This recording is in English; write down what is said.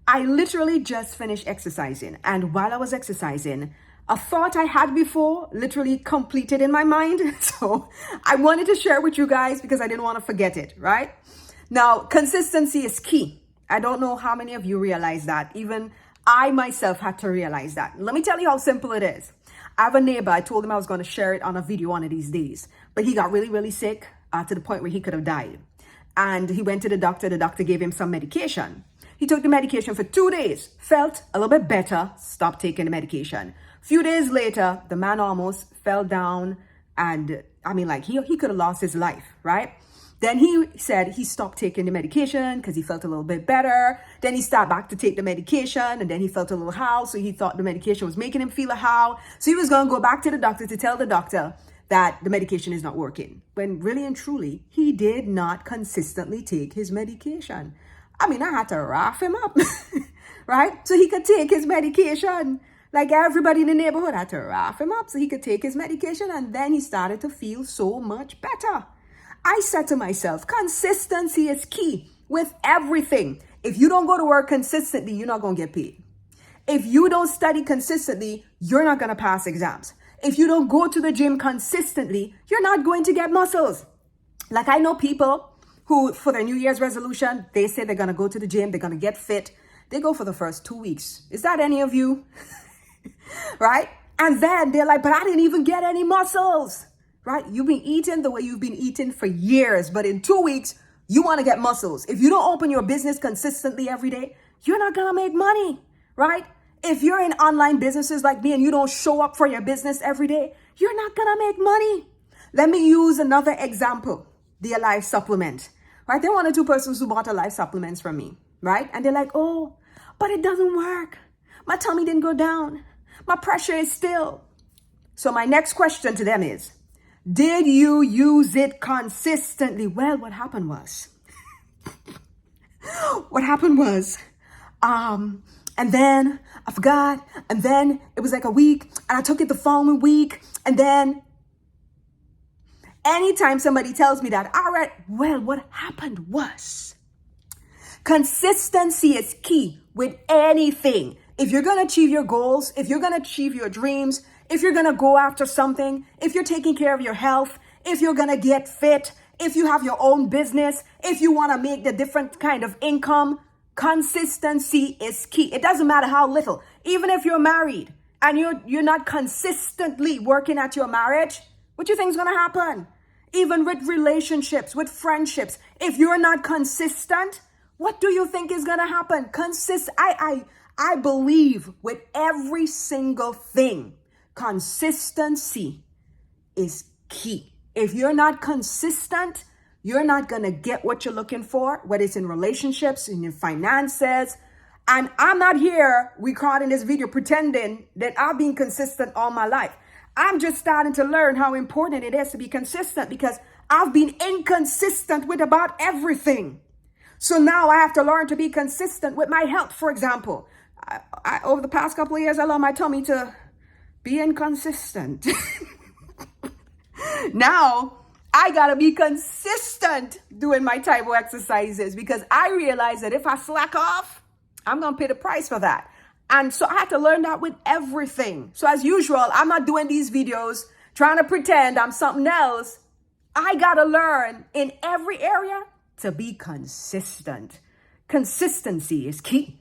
I literally just finished exercising, and while I was exercising, a thought I had before literally completed in my mind. So I wanted to share with you guys because I didn't want to forget it, right? Now, consistency is key. I don't know how many of you realize that. Even I myself had to realize that. Let me tell you how simple it is. I have a neighbor. I told him I was going to share it on a video one of these days, but he got really, really sick to the point where he could have died. And he went to the doctor. The doctor gave him some medication. He took the medication for 2 days, felt a little bit better, stopped taking the medication. Few days later, the man almost fell down, and he could have lost his life, right? Then he said he stopped taking the medication because he felt a little bit better. Then he started back to take the medication, and then he felt a little how, so he thought the medication was making him feel a how. So he was going to go back to the doctor to tell the doctor that the medication is not working. When really and truly, he did not consistently take his medication. I had to wrap him up, right? So he could take his medication. Like everybody in the neighborhood had to wrap him up so he could take his medication. And then he started to feel so much better. I said to myself, consistency is key with everything. If you don't go to work consistently, you're not going to get paid. If you don't study consistently, you're not going to pass exams. If you don't go to the gym consistently, you're not going to get muscles. Like I know people who, for their New Year's resolution, they say they're going to go to the gym, they're going to get fit. They go for the first 2 weeks. Is that any of you? Right? And then they're like, but I didn't even get any muscles. Right? You've been eating the way you've been eating for years, but in 2 weeks, you want to get muscles. If you don't open your business consistently every day, you're not going to make money. Right? If you're in online businesses like me and you don't show up for your business every day, you're not going to make money. Let me use another example, the Alive supplement. Right? There are 1 or 2 persons who bought Alive supplements from me, right? And they're like, oh, but it doesn't work. My tummy didn't go down. My pressure is still. So my next question to them is, did you use it consistently? Well, what happened was, and then I forgot, and then it was like a week, and I took it the following week, and then anytime somebody tells me that, all right, well, what happened was, consistency is key with anything. If you're going to achieve your goals, if you're going to achieve your dreams, if you're going to go after something, if you're taking care of your health, if you're going to get fit, if you have your own business, if you want to make the different kind of income, consistency is key. It doesn't matter how little. Even if you're married and you're not consistently working at your marriage, what do you think is going to happen? Even with relationships, with friendships, if you're not consistent, what do you think is going to happen? I believe with every single thing, consistency is key. If you're not consistent, you're not going to get what you're looking for, whether it's in relationships, in your finances. And I'm not here recording this video pretending that I've been consistent all my life. I'm just starting to learn how important it is to be consistent because I've been inconsistent with about everything. So now I have to learn to be consistent with my health, for example. I over the past couple of years, I allowed my tummy to be inconsistent. Now, I got to be consistent doing my type of exercises because I realize that if I slack off, I'm going to pay the price for that. And so I had to learn that with everything. So as usual, I'm not doing these videos trying to pretend I'm something else. I got to learn in every area to be consistent. Consistency is key.